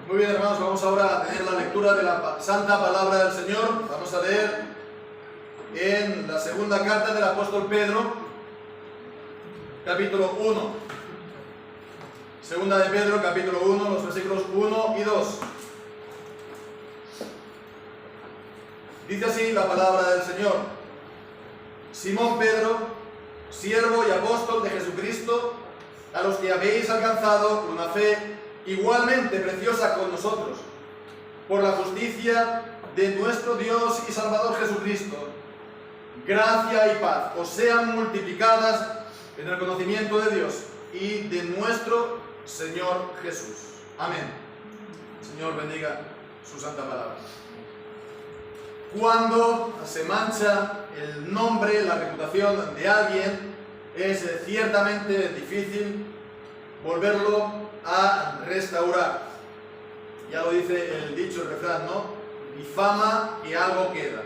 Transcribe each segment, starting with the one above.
Muy bien, hermanos, vamos ahora a tener la lectura de la Santa Palabra del Señor. Vamos a leer en la segunda carta del apóstol Pedro, capítulo 1. Segunda de Pedro, capítulo 1, los versículos 1 y 2. Dice así la palabra del Señor: Simón Pedro, siervo y apóstol de Jesucristo, a los que habéis alcanzado una fe igualmente preciosa con nosotros, por la justicia de nuestro Dios y Salvador Jesucristo, gracia y paz os sean multiplicadas en el conocimiento de Dios y de nuestro Señor Jesús. Amén. El Señor bendiga su santa palabra. Cuando se mancha el nombre, la reputación de alguien, es ciertamente difícil volverlo a restaurar. Ya lo dice el dicho, el refrán, ¿no? Difama y algo queda.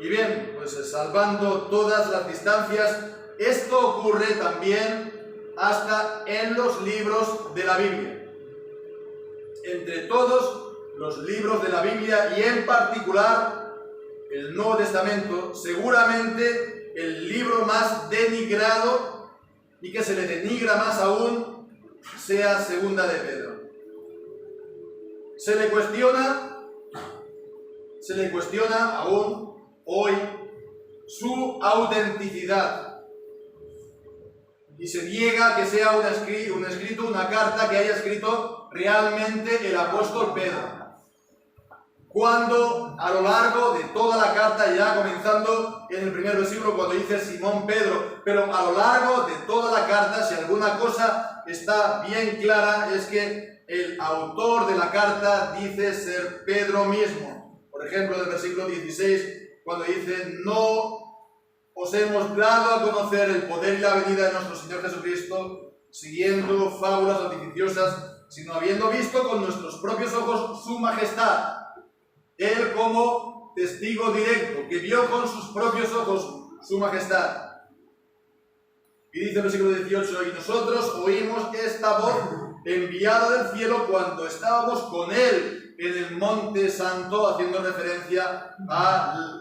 Y bien, pues salvando todas las distancias, esto ocurre también hasta en los libros de la Biblia. Entre todos los libros de la Biblia y en particular el Nuevo Testamento, seguramente el libro más denigrado y que se le denigra más aún sea Segunda de Pedro. Se le cuestiona aún hoy su autenticidad y se niega que sea un escrito, una carta que haya escrito realmente el apóstol Pedro. Cuando a lo largo de toda la carta, ya comenzando en el primer versículo cuando dice Simón Pedro, pero a lo largo de toda la carta, si alguna cosa está bien clara, es que el autor de la carta dice ser Pedro mismo. Por ejemplo, en el versículo 16, cuando dice: no os hemos dado a conocer el poder y la venida de nuestro Señor Jesucristo, siguiendo fábulas artificiosas, sino habiendo visto con nuestros propios ojos su majestad. Él como testigo directo, que vio con sus propios ojos su majestad. Y dice el versículo 18: y nosotros oímos esta voz enviada del cielo cuando estábamos con él en el monte santo, haciendo referencia a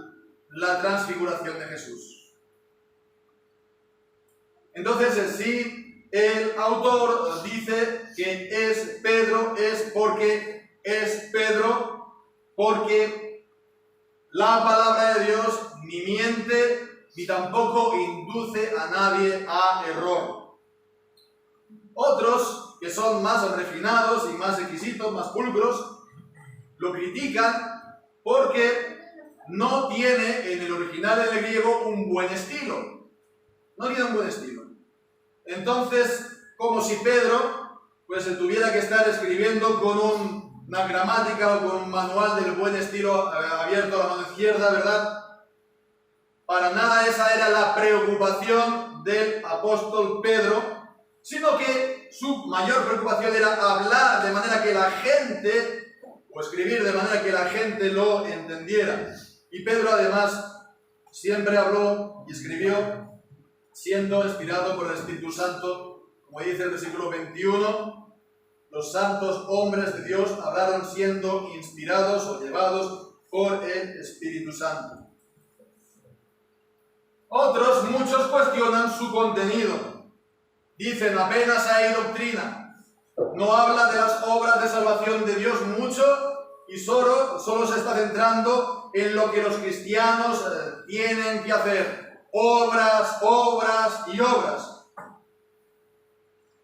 la transfiguración de Jesús. Entonces, si el autor dice que es Pedro, es Pedro, porque la palabra de Dios ni miente ni tampoco induce a nadie a error. Otros, que son más refinados y más exquisitos, más pulcros, lo critican porque no tiene en el original del griego un buen estilo. No tiene un buen estilo. Entonces, como si Pedro pues se tuviera que estar escribiendo con una gramática o con un manual del buen estilo abierto a la mano izquierda, ¿verdad? Para nada esa era la preocupación del apóstol Pedro, sino que su mayor preocupación era hablar de manera que la gente, o escribir de manera que la gente lo entendiera. Y Pedro además siempre habló y escribió siendo inspirado por el Espíritu Santo, como dice el versículo 21, los santos hombres de Dios hablaron siendo inspirados o llevados por el Espíritu Santo. Otros, muchos, cuestionan su contenido. Dicen: apenas hay doctrina. No habla de las obras de salvación de Dios mucho y solo se está centrando en lo que los cristianos tienen que hacer. Obras, obras y obras.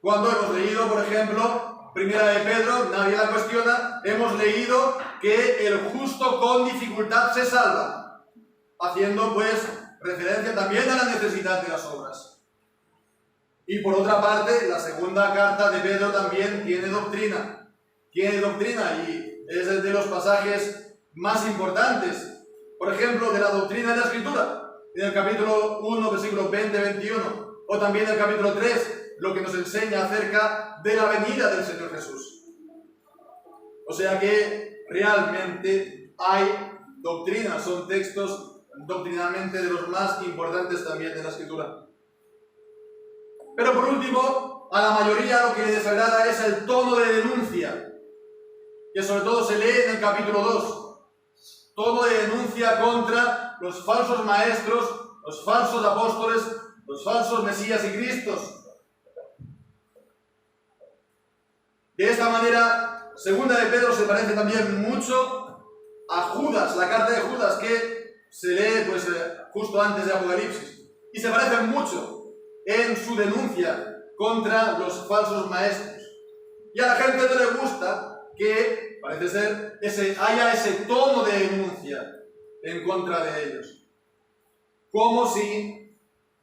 Cuando hemos leído, por ejemplo, Primera de Pedro, nadie la cuestiona, hemos leído que el justo con dificultad se salva, haciendo pues referencia también a la necesidad de las obras. Y por otra parte, la segunda carta de Pedro también tiene doctrina. Tiene doctrina y es de los pasajes más importantes. Por ejemplo, de la doctrina de la Escritura, en el capítulo 1, versículos 20-21, o también en el capítulo 3, lo que nos enseña acerca de la venida del Señor Jesús. O sea que realmente hay doctrina, son textos doctrinalmente de los más importantes también de la Escritura. Pero por último, a la mayoría lo que le desagrada es el tono de denuncia, que sobre todo se lee en el capítulo 2. Tono de denuncia contra los falsos maestros, los falsos apóstoles, los falsos Mesías y Cristos. De esta manera, segunda de Pedro se parece también mucho a Judas, la carta de Judas, que se lee justo antes de Apocalipsis. Y se parece mucho en su denuncia contra los falsos maestros. Y a la gente no le gusta que, parece ser, haya ese tono de denuncia en contra de ellos. Como si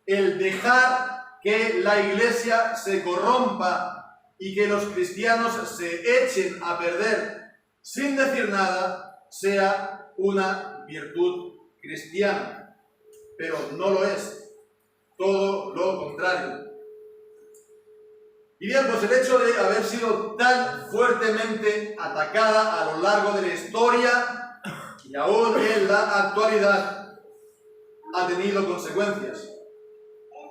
el dejar que la iglesia se corrompa y que los cristianos se echen a perder sin decir nada sea una virtud cristiana. Pero no lo es. Todo lo contrario. Y bien, pues el hecho de haber sido tan fuertemente atacada a lo largo de la historia y aún en la actualidad ha tenido consecuencias.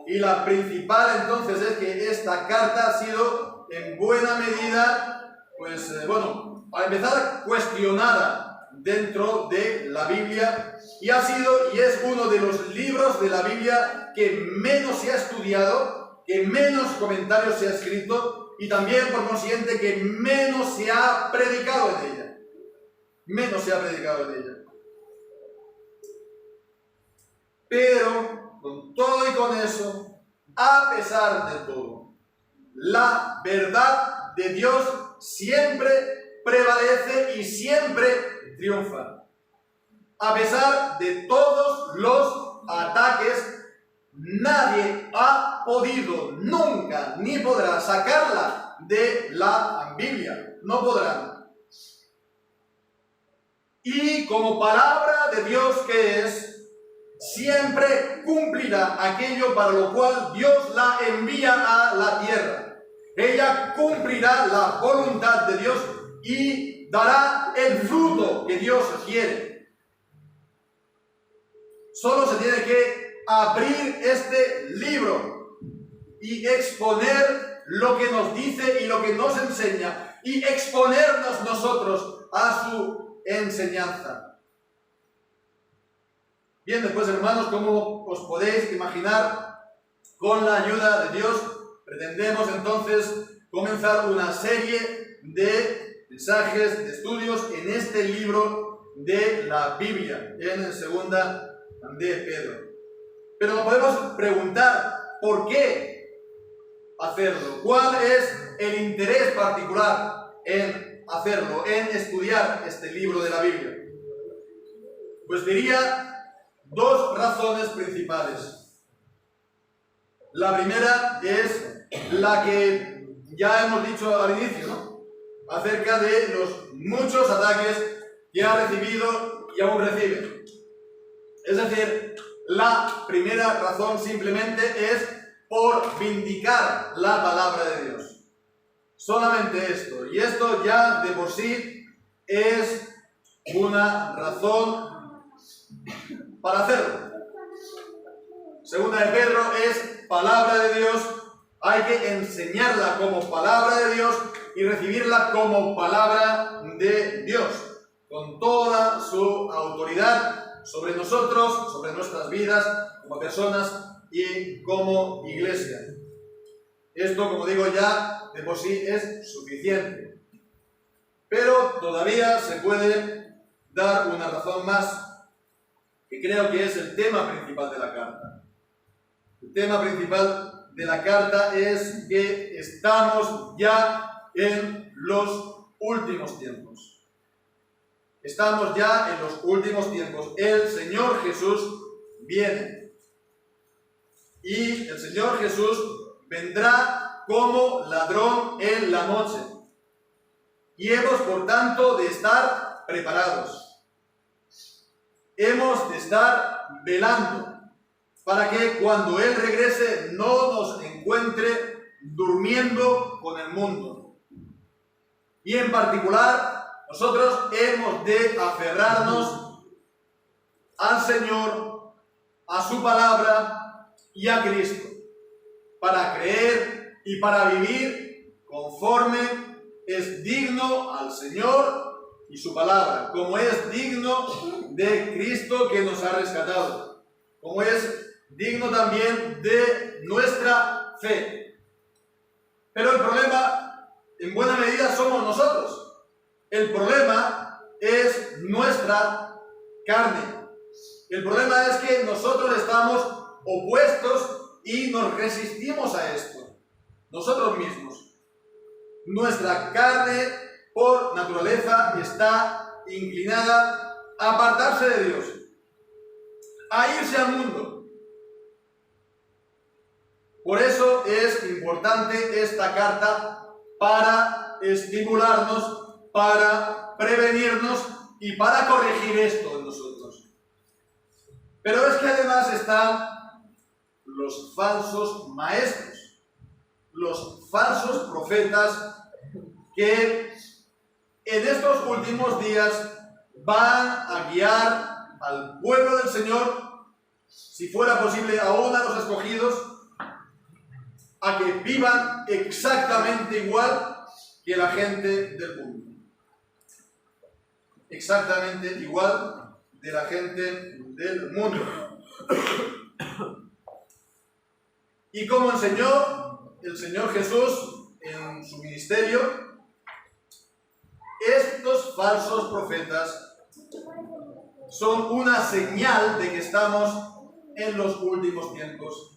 Y la principal entonces es que esta carta ha sido en buena medida, para empezar, cuestionada dentro de la Biblia y ha sido y es uno de los libros de la Biblia que menos se ha estudiado, que menos comentarios se ha escrito y también por consiguiente que menos se ha predicado en ella. Menos se ha predicado en ella. Pero con todo y con eso, a pesar de todo, la verdad de Dios siempre prevalece y siempre triunfa. A pesar de todos los ataques, nadie ha podido nunca ni podrá sacarla de la Biblia. No podrán. Y como palabra de Dios que es, siempre cumplirá aquello para lo cual Dios la envía a la tierra. Ella cumplirá la voluntad de Dios y dará el fruto que Dios quiere. Solo se tiene que abrir este libro y exponer lo que nos dice y lo que nos enseña y exponernos nosotros a su enseñanza. Bien, después, hermanos, como os podéis imaginar, con la ayuda de Dios, pretendemos entonces comenzar una serie de mensajes, de estudios en este libro de la Biblia, en segunda de Pedro. Pero nos podemos preguntar, ¿por qué hacerlo? ¿Cuál es el interés particular en hacerlo, en estudiar este libro de la Biblia? Pues diría dos razones principales. La primera es la que ya hemos dicho al inicio, ¿no? Acerca de los muchos ataques que ha recibido y aún recibe. Es decir, la primera razón simplemente es por vindicar la palabra de Dios. Solamente esto. Y esto ya de por sí es una razón para hacerlo. Segunda de Pedro es palabra de Dios. Hay que enseñarla como palabra de Dios y recibirla como palabra de Dios, con toda su autoridad sobre nosotros, sobre nuestras vidas, como personas y como iglesia. Esto, como digo, ya de por sí es suficiente. Pero todavía se puede dar una razón más, que creo que es el tema principal de la carta. El tema principal de la carta es que estamos ya en los últimos tiempos. Estamos ya en los últimos tiempos. El Señor Jesús viene. Y el Señor Jesús vendrá como ladrón en la noche. Y hemos, por tanto, de estar preparados. Hemos de estar velando para que cuando Él regrese no nos encuentre durmiendo con el mundo. Y en particular, nosotros hemos de aferrarnos al Señor, a su palabra y a Cristo, para creer y para vivir conforme es digno al Señor y su palabra, como es digno de Cristo que nos ha rescatado, como es digno también de nuestra fe. Pero el problema, en buena medida, somos nosotros. El problema es nuestra carne. El problema es que nosotros estamos opuestos y nos resistimos a esto. Nosotros mismos. Nuestra carne, por naturaleza, está inclinada a apartarse de Dios, a irse al mundo. Por eso es importante esta carta para estimularnos, para prevenirnos y para corregir esto en nosotros. Pero es que además están los falsos maestros, los falsos profetas que en estos últimos días van a guiar al pueblo del Señor, si fuera posible aún a los escogidos, a que vivan exactamente igual que la gente del mundo. Exactamente igual de la gente del mundo. Y como enseñó el Señor Jesús en su ministerio, estos falsos profetas son una señal de que estamos en los últimos tiempos.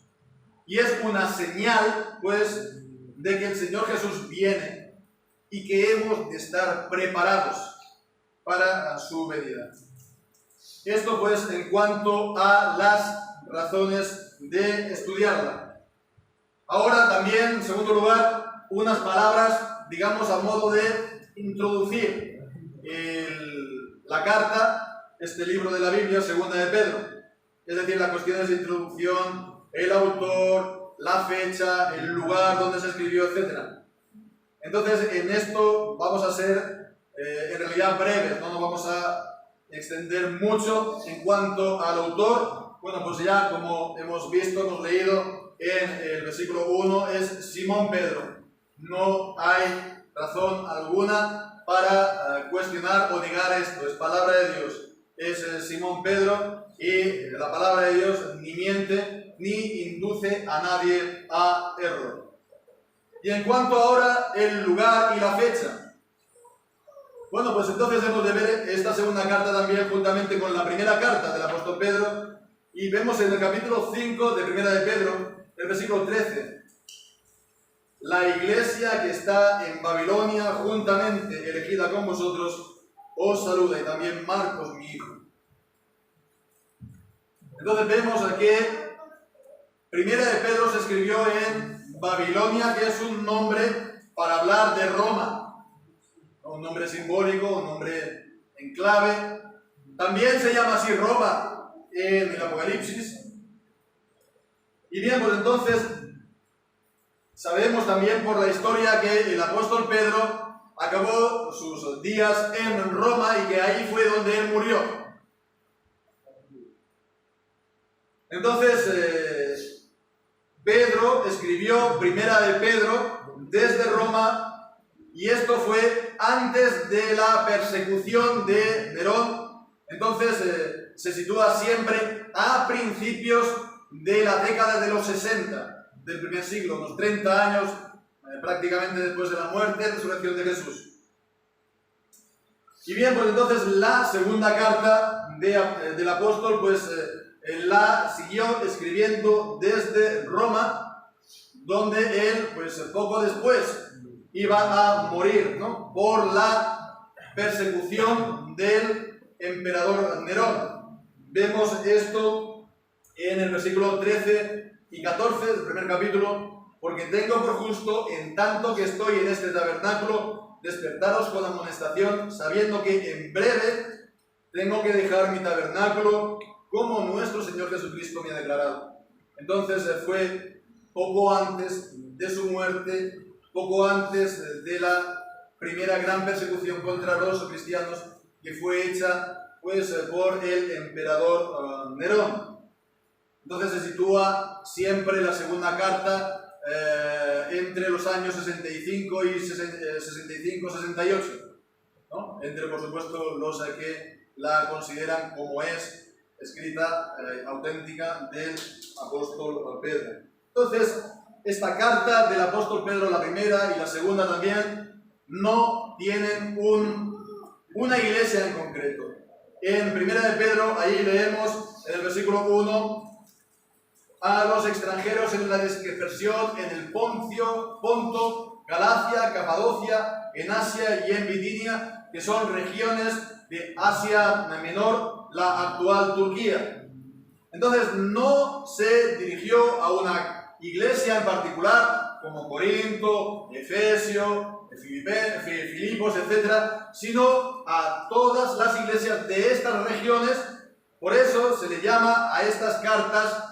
Y es una señal, pues, de que el Señor Jesús viene y que hemos de estar preparados para su venida. Esto, pues, en cuanto a las razones de estudiarla. Ahora también, en segundo lugar, unas palabras, digamos, a modo de introducir la carta, este libro de la Biblia, segunda de Pedro. Es decir, las cuestiones de introducción, el autor, la fecha, el lugar donde se escribió, etc. Entonces, en esto vamos a ser en realidad breves, no nos vamos a extender mucho en cuanto al autor. Bueno, pues ya como hemos visto, hemos leído en el versículo 1, es Simón Pedro. No hay razón alguna para cuestionar o negar esto, es palabra de Dios. Es Simón Pedro y la palabra de Dios ni miente ni induce a nadie a error. Y en cuanto ahora el lugar y la fecha, bueno, pues entonces hemos de ver esta segunda carta también juntamente con la primera carta del apóstol Pedro, y vemos en el capítulo 5 de primera de Pedro, el versículo 13, la iglesia que está en Babilonia juntamente elegida con vosotros os saluda, y también Marcos, mi hijo. Entonces vemos que primera de Pedro se escribió en Babilonia, que es un nombre para hablar de Roma, un nombre simbólico, un nombre en clave. También se llama así Roma en el Apocalipsis. Y bien, pues entonces sabemos también por la historia que el apóstol Pedro acabó sus días en Roma y que ahí fue donde él murió. Entonces, Pedro escribió primera de Pedro desde Roma, y esto fue antes de la persecución de Nerón. Entonces se sitúa siempre a principios de la década de los 60 del primer siglo, unos 30 años prácticamente después de la muerte y resurrección de Jesús. Y bien, pues entonces la segunda carta del apóstol, pues la siguió escribiendo desde Roma, donde él, pues poco después, iba a morir, ¿no?, por la persecución del emperador Nerón. Vemos esto en el versículo 13 y 14 del primer capítulo: porque tengo por justo, en tanto que estoy en este tabernáculo, despertaros con amonestación, sabiendo que en breve tengo que dejar mi tabernáculo, como nuestro Señor Jesucristo me ha declarado. Entonces fue poco antes de su muerte, poco antes de la primera gran persecución contra los cristianos, que fue hecha pues por el emperador Nerón. Entonces se sitúa siempre la segunda carta entre los años 65 y 68, ¿no? Entre, por supuesto, los que la consideran como es escrita auténtica del apóstol Pedro. Entonces, esta carta del apóstol Pedro, la primera y la segunda también, no tienen una iglesia en concreto. En primera de Pedro, ahí leemos en el versículo 1, a los extranjeros en la dispersión en el Ponto, Galacia, Capadocia, en Asia y en Bitinia, que son regiones de Asia Menor, la actual Turquía. Entonces, no se dirigió a una iglesia en particular, como Corinto, Efesio, Filipos, etc., sino a todas las iglesias de estas regiones. Por eso se le llama a estas cartas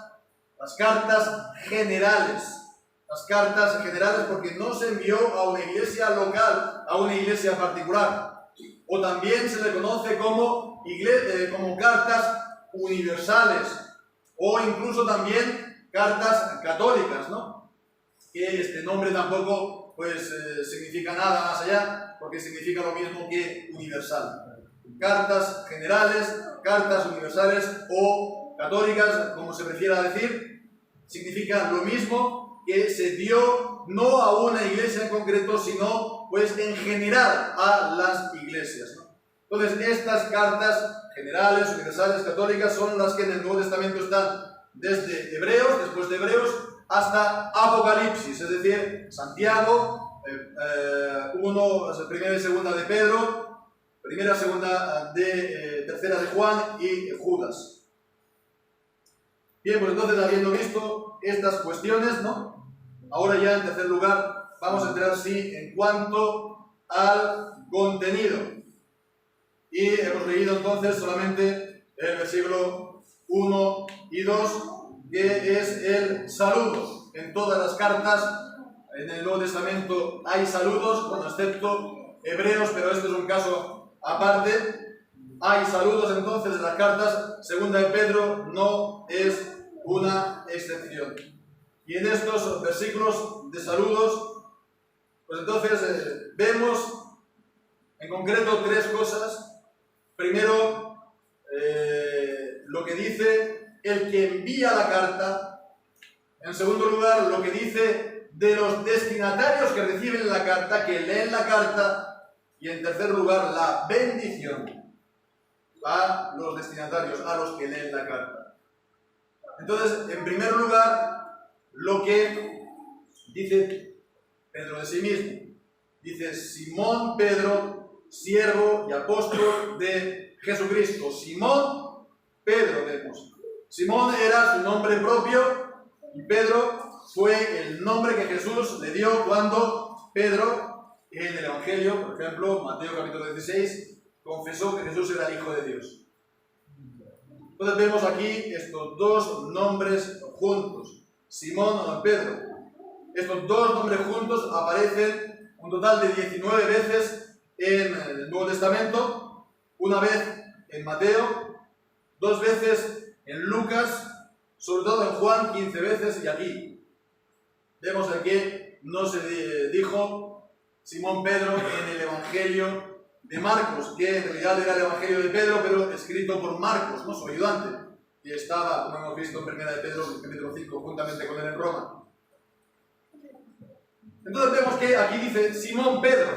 las cartas generales. Las cartas generales, porque no se envió a una iglesia local, a una iglesia particular. O también se le conoce como cartas universales, o incluso también cartas católicas, ¿no? Que este nombre tampoco significa nada más allá, porque significa lo mismo que universal. Cartas generales, cartas universales o católicas, como se prefiera decir, significa lo mismo, que se dio no a una iglesia en concreto, sino en general a las iglesias, ¿no? Entonces, estas cartas generales, universales, católicas, son las que en el Nuevo Testamento están desde Hebreos, después de Hebreos, hasta Apocalipsis, es decir, Santiago, primera y segunda de Pedro, primera, segunda tercera de Juan y Judas. Bien, pues entonces, habiendo visto estas cuestiones, ¿no? Ahora ya en tercer lugar vamos a entrar en cuanto al contenido. Y hemos leído entonces solamente el versículo 1 y 2, que es el saludo. En todas las cartas, en el Nuevo Testamento hay saludos, bueno, excepto Hebreos, pero este es un caso aparte. Hay saludos entonces en las cartas. Segunda de Pedro no es una excepción. Y en estos versículos de saludos, pues entonces vemos en concreto tres cosas. Primero, lo que dice el que envía la carta. En segundo lugar, lo que dice de los destinatarios que reciben la carta, que leen la carta. Y en tercer lugar, la bendición a los destinatarios, a los que leen la carta. Entonces, en primer lugar, lo que dice Pedro de sí mismo. Dice: Simón Pedro, siervo y apóstol de Jesucristo. Simón Pedro, vemos. Simón era su nombre propio y Pedro fue el nombre que Jesús le dio cuando Pedro, en el Evangelio, por ejemplo, Mateo capítulo 16, confesó que Jesús era el Hijo de Dios. Entonces vemos aquí estos dos nombres juntos, Simón y Pedro. Estos dos nombres juntos aparecen un total de 19 veces en el Nuevo Testamento, una vez en Mateo, 2 veces en Lucas, sobre todo en Juan 15 veces, y aquí vemos que no se dijo Simón Pedro en el Evangelio de Marcos, que en realidad era el Evangelio de Pedro, pero escrito por Marcos, ¿no? Su ayudante, que estaba, como hemos visto en primera de Pedro, capítulo 5, juntamente con él en Roma. Entonces vemos que aquí dice Simón Pedro,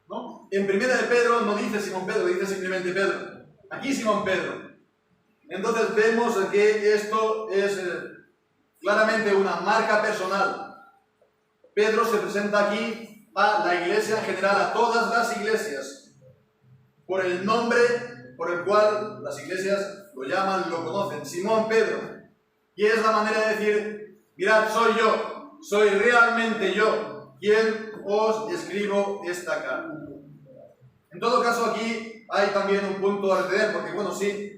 ¿no? En primera de Pedro no dice Simón Pedro, dice simplemente Pedro. Aquí Simón Pedro. Entonces vemos que esto es claramente una marca personal. Pedro se presenta aquí a la iglesia en general, a todas las iglesias, por el nombre por el cual las iglesias lo llaman, lo conocen, Simón Pedro. Y es la manera de decir: mirad, soy yo, soy realmente yo quien os escribo esta carta. En todo caso, aquí hay también un punto a retener, porque bueno, sí,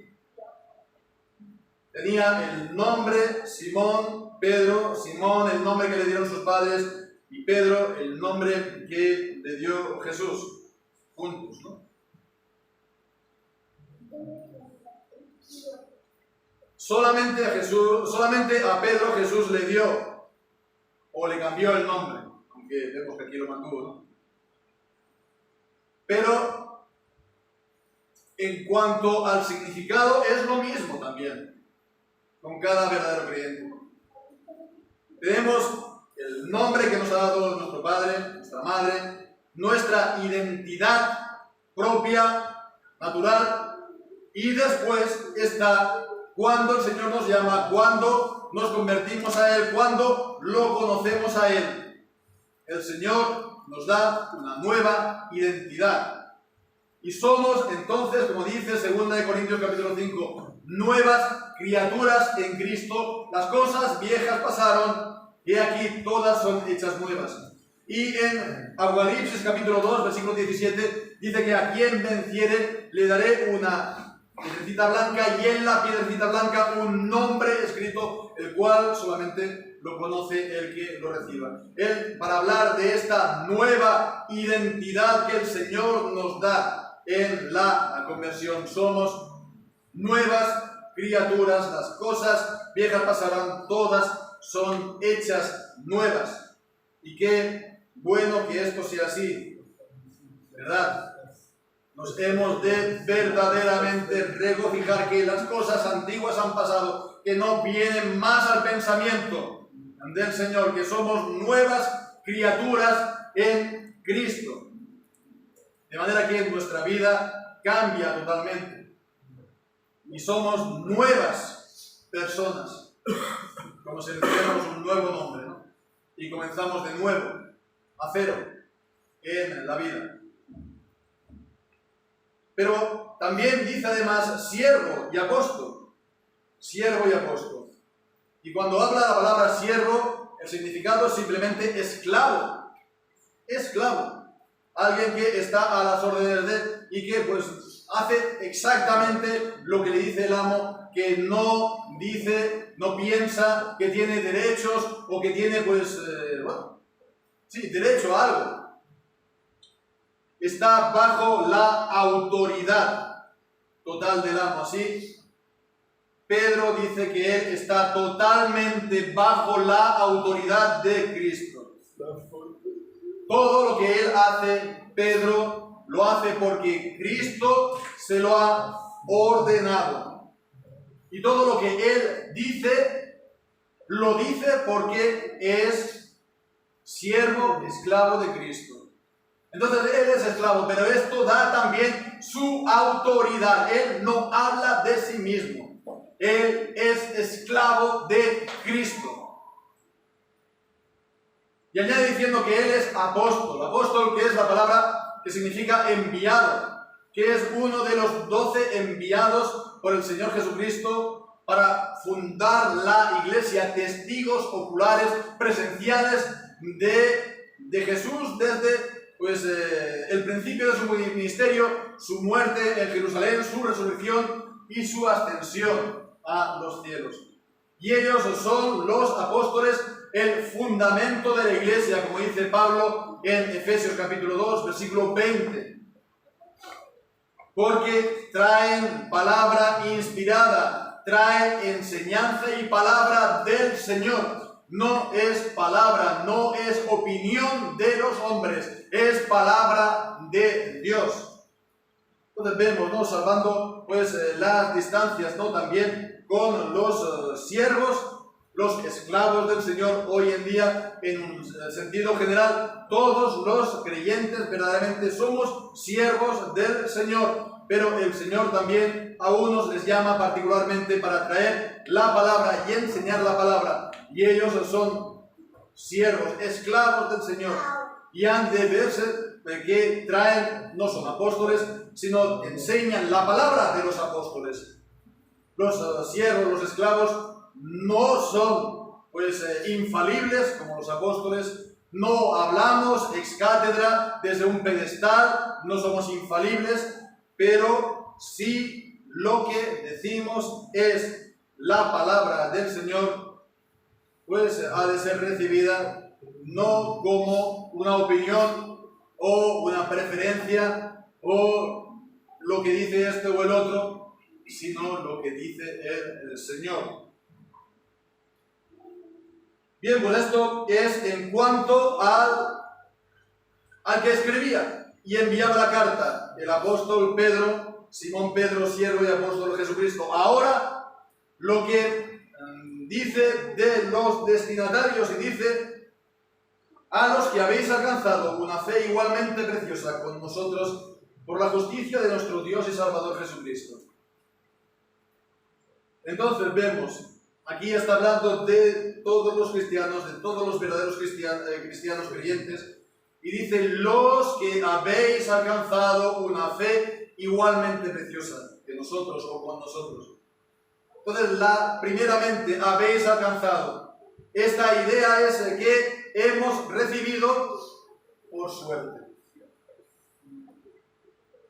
tenía el nombre Simón, Pedro, Simón el nombre que le dieron sus padres y Pedro el nombre que le dio Jesús, juntos, ¿no? Solamente a Pedro Jesús le dio o le cambió el nombre, aunque vemos que aquí lo mantuvo, ¿no? Pero en cuanto al significado es lo mismo también, con cada verdadero creyente. Tenemos el nombre que nos ha dado nuestro Padre, nuestra Madre, nuestra identidad propia, natural, y después está cuando el Señor nos llama, cuando nos convertimos a Él, cuando lo conocemos a Él. El Señor nos da una nueva identidad. Y somos entonces, como dice 2 Corintios capítulo 5, nuevas criaturas en Cristo. Las cosas viejas pasaron, y aquí todas son hechas nuevas. Y en Apocalipsis capítulo 2, versículo 17, dice que a quien venciere le daré una piedrecita blanca, y en la piedrecita blanca un nombre escrito, el cual solamente lo conoce el que lo reciba. Él, para hablar de esta nueva identidad que el Señor nos da en la conversión, somos nuevas criaturas, las cosas viejas pasarán, todas son hechas nuevas. Y qué bueno que esto sea así, ¿verdad? Nos hemos de verdaderamente regocijar que las cosas antiguas han pasado, que no vienen más al pensamiento del Señor, que somos nuevas criaturas en Cristo. De manera que nuestra vida cambia totalmente y somos nuevas personas, como si tuviéramos un nuevo nombre, ¿no? Y comenzamos de nuevo, a cero, en la vida. Pero también dice además siervo y apóstol. Siervo y apóstol. Y cuando habla la palabra siervo, el significado es simplemente esclavo. Esclavo. Alguien que está a las órdenes de él y que pues hace exactamente lo que le dice el amo, que no dice, no piensa que tiene derechos o que tiene derecho a algo. Está bajo la autoridad total del amo. Así, Pedro dice que él está totalmente bajo la autoridad de Cristo. Todo lo que él hace, Pedro lo hace porque Cristo se lo ha ordenado. Y todo lo que él dice, lo dice porque es siervo, esclavo de Cristo. Entonces él es esclavo, pero esto da también su autoridad. Él no habla de sí mismo. Él es esclavo de Cristo. Y añade diciendo que él es apóstol. Apóstol, que es la palabra que significa enviado, que es uno de los 12 enviados por el Señor Jesucristo para fundar la iglesia, testigos oculares, presenciales de Jesús desde el principio de su ministerio, su muerte en Jerusalén, su resurrección y su ascensión a los cielos. Y ellos son los apóstoles, el fundamento de la iglesia, como dice Pablo en Efesios capítulo 2, versículo 20. Porque traen palabra inspirada, traen enseñanza y palabra del Señor. No es palabra, no es opinión de los hombres, es palabra de Dios. Entonces vemos, ¿no?, salvando las distancias, ¿no?, también con los siervos, los esclavos del Señor hoy en día, en un sentido general, todos los creyentes verdaderamente somos siervos del Señor. Pero el Señor también a unos les llama particularmente para traer la palabra y enseñar la palabra. Y ellos son siervos, esclavos del Señor. Y han de verse que traen, no son apóstoles, sino enseñan la palabra de los apóstoles. Los siervos, los esclavos, no son infalibles como los apóstoles. No hablamos ex cátedra desde un pedestal, no somos infalibles. Pero si lo que decimos es la palabra del Señor, ha de ser recibida no como una opinión o una preferencia o lo que dice este o el otro, sino lo que dice el Señor. Bien, pues esto es en cuanto al que escribía y enviaba la carta, el apóstol Pedro, Simón Pedro, siervo y apóstol de Jesucristo. Ahora, lo que dice de los destinatarios, y dice: a los que habéis alcanzado una fe igualmente preciosa con nosotros por la justicia de nuestro Dios y Salvador Jesucristo. Entonces vemos, aquí está hablando de todos los cristianos, de todos los verdaderos cristianos creyentes, y dice: los que habéis alcanzado una fe igualmente preciosa que nosotros o con nosotros. Entonces, primeramente, habéis alcanzado. Esta idea es que hemos recibido por suerte.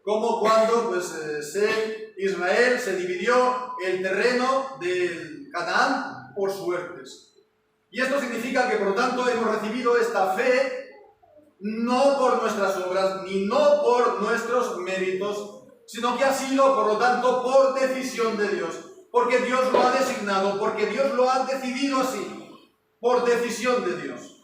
Como cuando Israel se dividió el terreno de Canaán por suertes. Y esto significa que, por lo tanto, hemos recibido esta fe no por nuestras obras, ni no por nuestros méritos, sino que ha sido, por lo tanto, por decisión de Dios. Porque Dios lo ha designado, porque Dios lo ha decidido así, por decisión de Dios.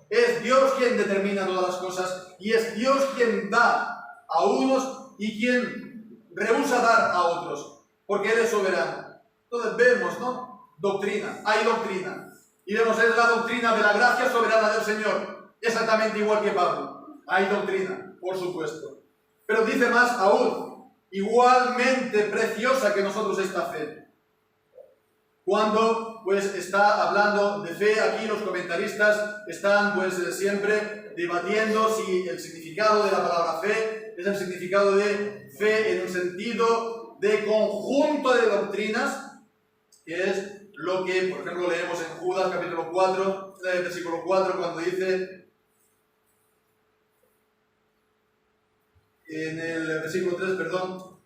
Es Dios quien determina todas las cosas, y es Dios quien da a unos y quien rehúsa dar a otros, porque Él es soberano. Entonces vemos, ¿no? Doctrina, hay doctrina. Y vemos, es la doctrina de la gracia soberana del Señor, exactamente igual que Pablo. Hay doctrina, por supuesto. Pero dice más aún: igualmente preciosa que nosotros esta fe. Cuando está hablando de fe, aquí los comentaristas están siempre debatiendo si el significado de la palabra fe es el significado de fe en un sentido de conjunto de doctrinas, que es lo que, por ejemplo, leemos en Judas capítulo 4, versículo 4, cuando dice, en el versículo 3, perdón: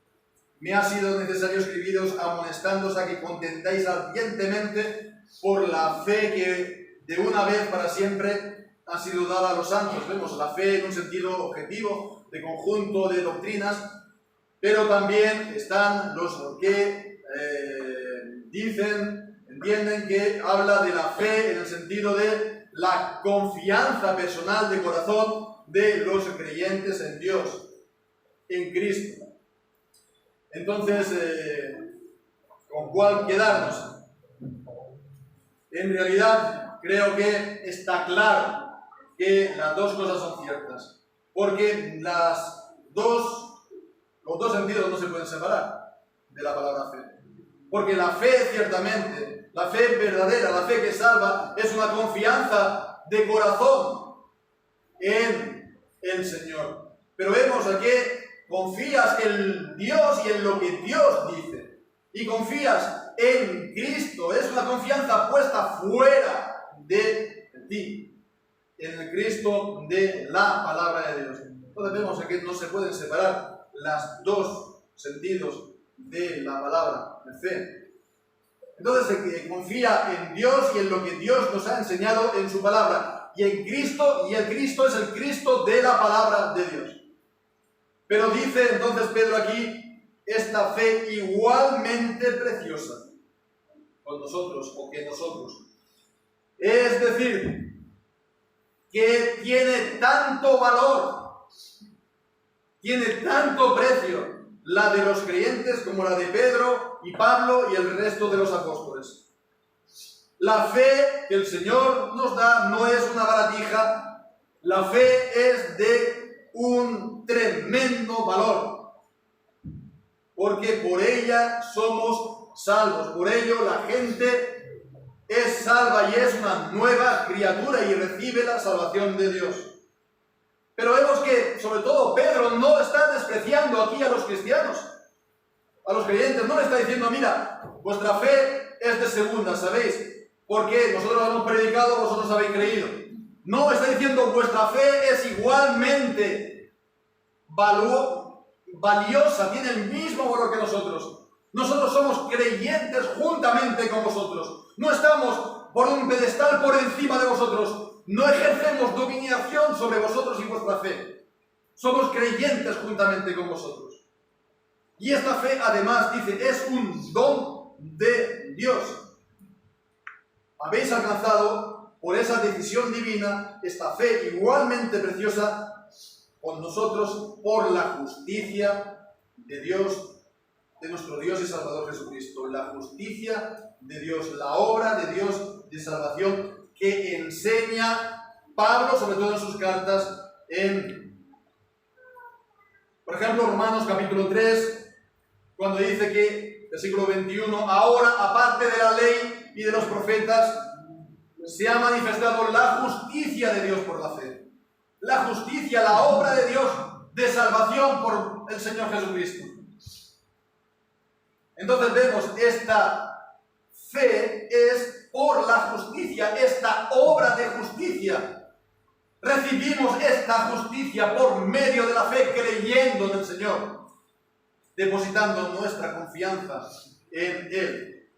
me ha sido necesario escribiros amonestándoos a que contendáis ardientemente por la fe que de una vez para siempre ha sido dada a los santos. Vemos la fe en un sentido objetivo, de conjunto de doctrinas, pero también están los que entienden que habla de la fe en el sentido de la confianza personal de corazón de los creyentes en Dios, en Cristo. Entonces, ¿con cuál quedarnos? En realidad, creo que está claro que las dos cosas son ciertas, porque los dos sentidos no se pueden separar de la palabra fe. Porque la fe, ciertamente, la fe verdadera, la fe que salva, es una confianza de corazón en el Señor. Pero vemos a que confías en Dios y en lo que Dios dice. Y confías en Cristo. Es una confianza puesta fuera de ti. En el Cristo de la palabra de Dios. Entonces vemos que no se pueden separar los dos sentidos de la palabra de fe. Entonces el que confía en Dios y en lo que Dios nos ha enseñado en su palabra. Y en Cristo, y el Cristo es el Cristo de la palabra de Dios. Pero dice entonces Pedro aquí, esta fe igualmente preciosa con nosotros o que nosotros. Es decir, que tiene tanto valor, tiene tanto precio la de los creyentes como la de Pedro y Pablo y el resto de los apóstoles. La fe que el Señor nos da no es una baratija, la fe es de un tremendo valor, porque por ella somos salvos, por ello la gente es salva y es una nueva criatura y recibe la salvación de Dios. Pero vemos que, sobre todo, Pedro no está despreciando aquí a los cristianos, a los creyentes, no le está diciendo: mira, vuestra fe es de segunda, ¿sabéis? Porque nosotros hemos predicado, vosotros habéis creído. No, está diciendo: vuestra fe es igualmente valiosa, tiene el mismo valor que nosotros. Nosotros somos creyentes juntamente con vosotros. No estamos por un pedestal por encima de vosotros. No ejercemos dominación sobre vosotros y vuestra fe. Somos creyentes juntamente con vosotros. Y esta fe, además, dice, es un don de Dios. habéis alcanzado por esa decisión divina esta fe igualmente preciosa con nosotros por la justicia de Dios, de nuestro Dios y Salvador Jesucristo. La justicia de Dios, la obra de Dios de salvación que enseña Pablo, sobre todo en sus cartas, por ejemplo, Romanos capítulo 3, cuando dice que, versículo 21, ahora, aparte de la ley y de los profetas, se ha manifestado la justicia de Dios por la fe. La justicia, la obra de Dios de salvación por el Señor Jesucristo. Entonces vemos, esta fe es por la justicia, esta obra de justicia. Recibimos esta justicia por medio de la fe, creyendo en el Señor, depositando nuestra confianza en Él.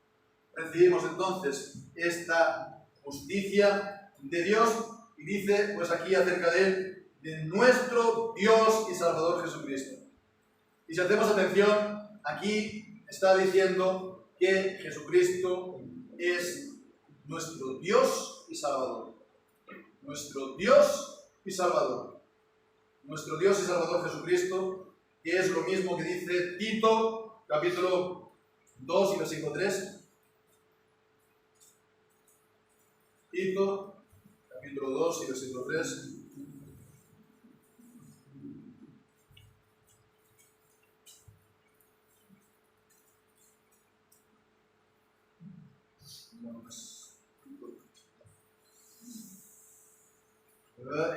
Recibimos entonces esta justicia de Dios, y dice pues aquí acerca de Él, de nuestro Dios y Salvador Jesucristo. Y si hacemos atención, aquí está diciendo que Jesucristo es nuestro Dios y Salvador. Nuestro Dios y Salvador. Nuestro Dios y Salvador Jesucristo, que es lo mismo que dice Tito, capítulo 2 y versículo 3. Tito, capítulo 2 y versículo 3.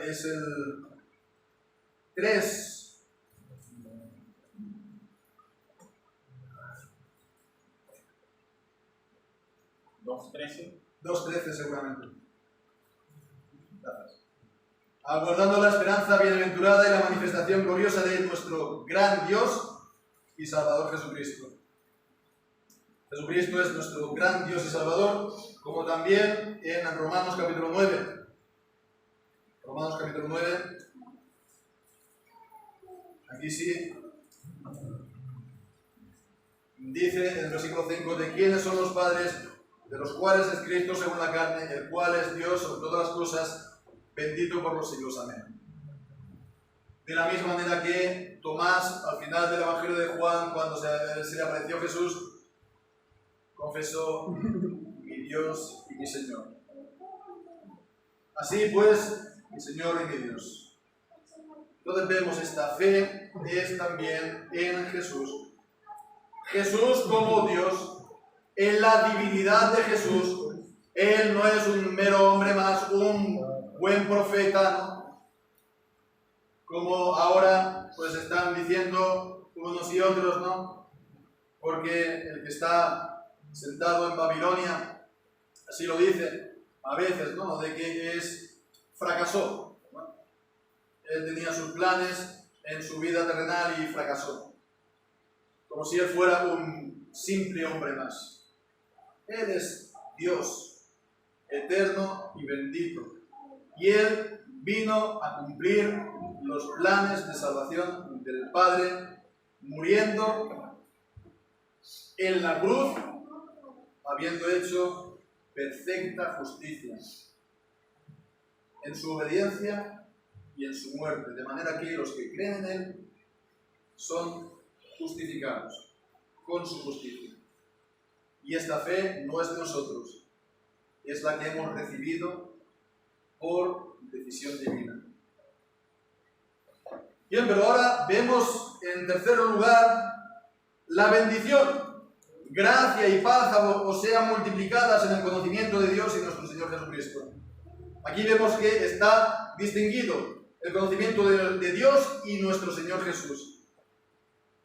Es el 3. 2:13. 2:13 seguramente. Gracias. Aguardando la esperanza bienaventurada y la manifestación gloriosa de nuestro gran Dios y Salvador Jesucristo. Jesucristo es nuestro gran Dios y Salvador, como también en Romanos capítulo 9. Romanos capítulo 9. Aquí sí. Dice en el versículo 5, de quiénes son los padres, de los cuales es Cristo según la carne, el cual es Dios sobre todas las cosas, bendito por los siglos. Amén. De la misma manera que Tomás, al final del Evangelio de Juan, cuando se le apareció Jesús, confesó, mi Dios y mi Señor. Así pues, mi Señor y mi Dios. Entonces vemos esta fe es también en Jesús. Jesús como Dios, en la divinidad de Jesús, Él no es un mero hombre más, un buen profeta, ¿no? Como ahora pues están diciendo unos y otros, ¿no? Porque el que está sentado en Babilonia, así lo dice a veces, ¿no? De que fracasó, ¿no? Él tenía sus planes en su vida terrenal y fracasó. Como si él fuera un simple hombre más. Él es Dios, eterno y bendito. Y Él vino a cumplir los planes de salvación del Padre, muriendo en la cruz, habiendo hecho perfecta justicia en su obediencia y en su muerte, de manera que los que creen en Él son justificados con su justicia. Y esta fe no es de nosotros, es la que hemos recibido por decisión divina. Bien, pero ahora vemos en tercer lugar la bendición. Gracia y paz os sean multiplicadas en el conocimiento de Dios y nuestro Señor Jesucristo. Aquí vemos que está distinguido el conocimiento de Dios y nuestro Señor Jesús.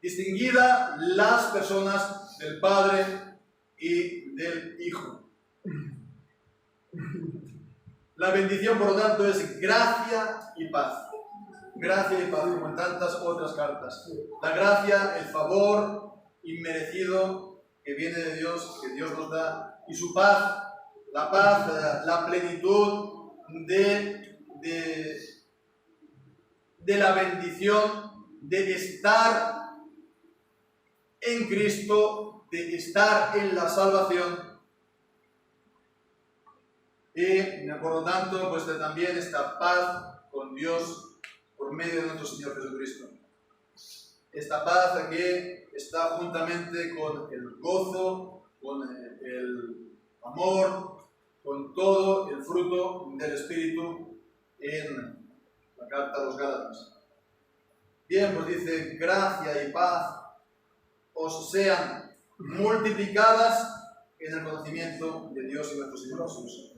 Distinguida las personas del Padre y del Hijo. La bendición, por lo tanto, es gracia y paz. Gracia y paz, como en tantas otras cartas. La gracia, el favor inmerecido que viene de Dios, que Dios nos da, y su paz, la plenitud de la bendición de estar en Cristo, de estar en la salvación, y por lo tanto pues también esta paz con Dios por medio de nuestro Señor Jesucristo. Esta paz que está juntamente con el gozo, con el amor, con todo el fruto del Espíritu en la carta a los Gálatas. Bien, pues dice, gracia y paz os sean multiplicadas en el conocimiento de Dios y nuestro Señor Jesús.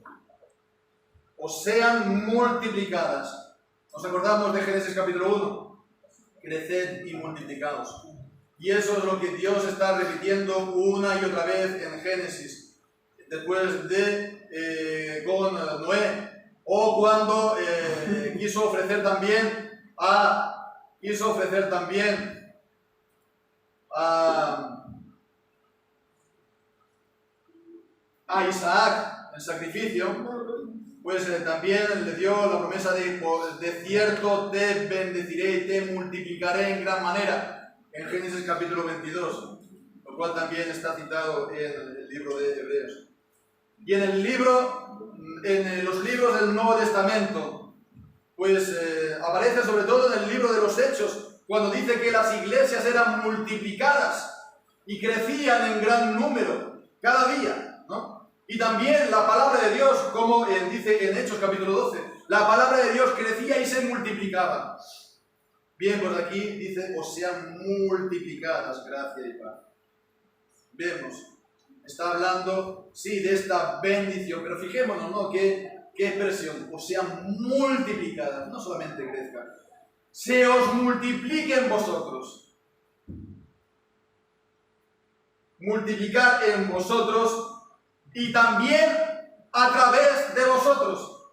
Os sean multiplicadas. ¿Nos acordamos de Génesis capítulo 1? Creced y multiplicaos. Y eso es lo que Dios está repitiendo una y otra vez en Génesis. Después de con Noé. O cuando quiso ofrecer también a Isaac en sacrificio, pues también le dio la promesa de cierto te bendeciré y te multiplicaré en gran manera, en Génesis capítulo 22, lo cual también está citado en el libro de Hebreos. Y en los libros del Nuevo Testamento, pues aparece sobre todo en el libro de los Hechos, cuando dice que las iglesias eran multiplicadas y crecían en gran número cada día, ¿no? Y también la palabra de Dios, como dice en Hechos capítulo 12, la palabra de Dios crecía y se multiplicaba. Bien, pues aquí dice, os sean multiplicadas gracia y paz. Vemos, está hablando, sí, de esta bendición, pero fijémonos, ¿no? ¿Qué expresión? Os sean multiplicadas, no solamente crezcan. Se os multiplique en vosotros. Multiplicar en vosotros y también a través de vosotros.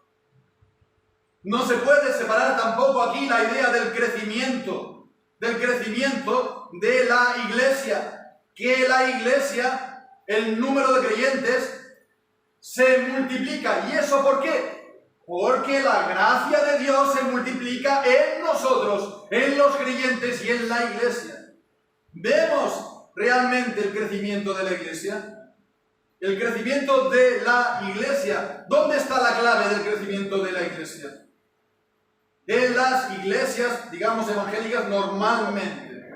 No se puede separar tampoco aquí la idea del crecimiento de la iglesia. Que la iglesia, el número de creyentes, se multiplica. ¿Y eso por qué? Porque la gracia de Dios se multiplica en nosotros, en los creyentes y en la iglesia. ¿Vemos realmente el crecimiento de la iglesia? El crecimiento de la iglesia. ¿Dónde está la clave del crecimiento de la iglesia? En las iglesias, digamos, evangélicas normalmente.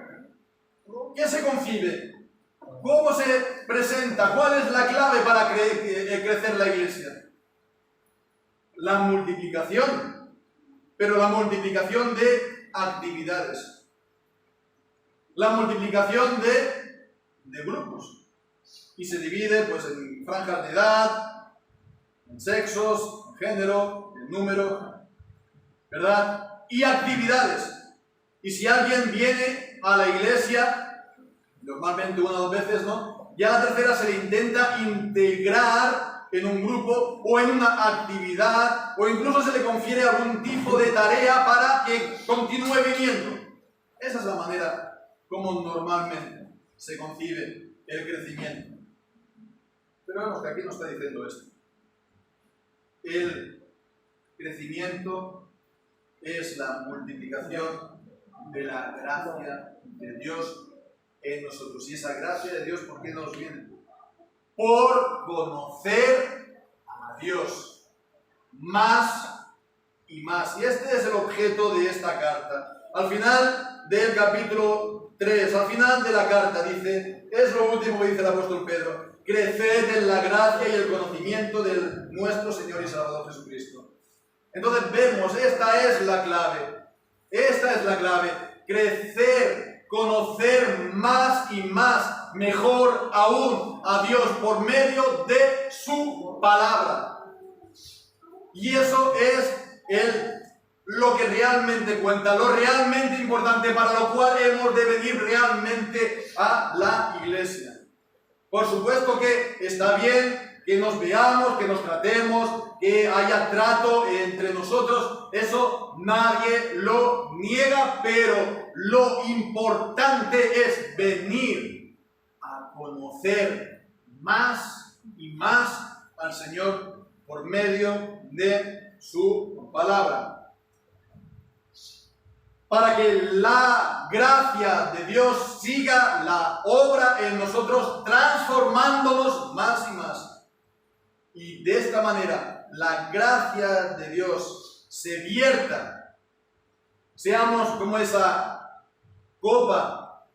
¿Qué se concibe? ¿Cómo se presenta? ¿Cuál es la clave para crecer la iglesia? La multiplicación, pero la multiplicación de actividades. La multiplicación de grupos. Y se divide pues en franjas de edad, en sexos, en género, en número, ¿verdad? Y actividades. Y si alguien viene a la iglesia, normalmente una o dos veces, ¿no? Ya la tercera se le intenta integrar en un grupo o en una actividad, o incluso se le confiere algún tipo de tarea para que continúe viniendo. Esa es la manera como normalmente se concibe el crecimiento. Pero vemos que aquí no está diciendo esto. El crecimiento es la multiplicación de la gracia de Dios en nosotros. Y esa gracia de Dios, ¿por qué nos viene? Por conocer a Dios más y más. Y este es el objeto de esta carta. Al final del capítulo 3, al final de la carta, dice, es lo último que dice el apóstol Pedro: creced en la gracia y el conocimiento de nuestro Señor y Salvador Jesucristo. Entonces vemos, esta es la clave. Esta es la clave. Crecer, conocer más y más, mejor aún, a Dios por medio de su palabra. Y eso es lo que realmente cuenta, lo realmente importante, para lo cual hemos de venir realmente a la iglesia. Por supuesto que está bien que nos veamos, que nos tratemos, que haya trato entre nosotros, eso nadie lo niega, pero lo importante es venir a conocer más y más al Señor por medio de su palabra. Para que la gracia de Dios siga la obra en nosotros, transformándonos más y más. Y de esta manera la gracia de Dios se vierta. Seamos como esa copa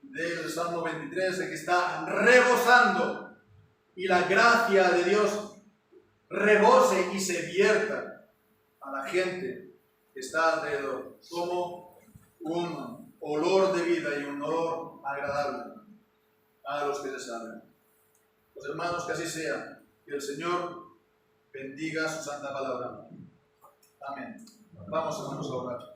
del Salmo 23 que está rebosando y la gracia de Dios rebose y se vierta a la gente que está alrededor como un olor de vida y un olor agradable a los que se salven. Los hermanos, que así sea. Que el Señor bendiga su santa palabra. Amén. Vamos, hermanos, a orar.